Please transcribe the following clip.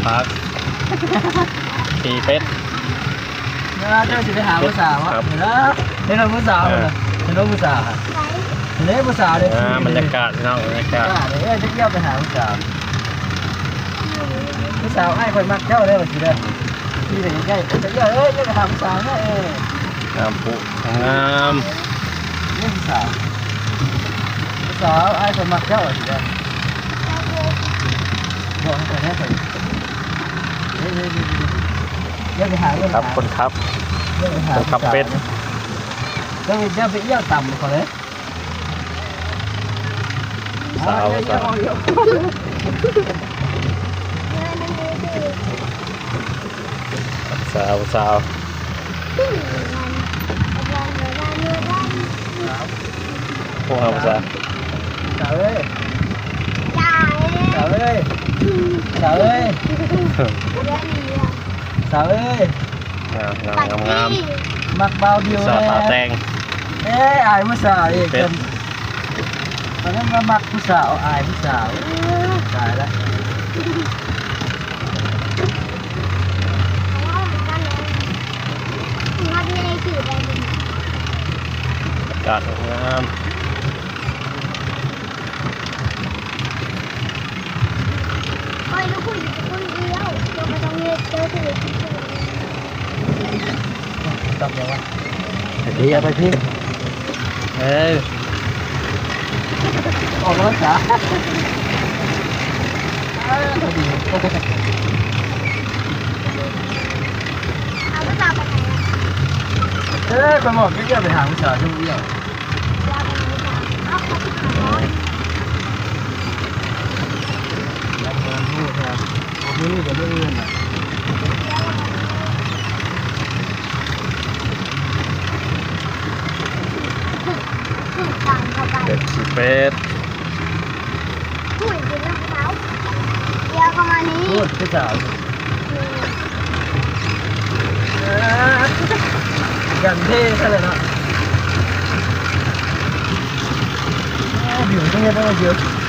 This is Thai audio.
พักขี่เป็ดเจ้าจะไปหาผู้สาวเห็นแล้วเห็นผู้สาวเลยเห็นผู้สาวเห็นผู้สาวเลยบรรยากาศน้องบรรยากาศเลยจะเที่ยวไปหาผู้สาวผู้สาวให้คนมักเจ้าได้หมดสิเลยที่ไหนใกล้จะเที่ยวจะไปหาผู้สาวเนี่ยงามปุ๊งามนี่ผู้สาวให้คนมักเจ้าสิเลยบอกให้คนนี้ไปเดี๋ยวไปหาเรื่องครับคนครับคนขับเป็ดเดี๋ยวไปเยี่ยวต่ำคนเลยสาวพวกเราภาษาสาวเอ้ยสาวเอ้ยสาวเอ้ยสาวเอ้ยงามมักเบาเดียวสาวตาแดงอายผู้สาวอีกคนตอนนั้นมามักผู้สาวอายผู้สาวตายแล้วอากาศงามตบยังวะดีเอาไปพี่ออกแล้วจ้าดีไปหมดก็จะไปหาผู้สาวช่วงเดียวรับเงินพูดครับผมไม่รู้จะเรื่องเงินอ่ะเป็ดสีเป็ดพูดกินน้ำเขาเดี๋ยวประมาณนี้พูดผู้สาวอย่างเท่ซะเลยเนาะอยู่ตรงนี้ต้องเยอะ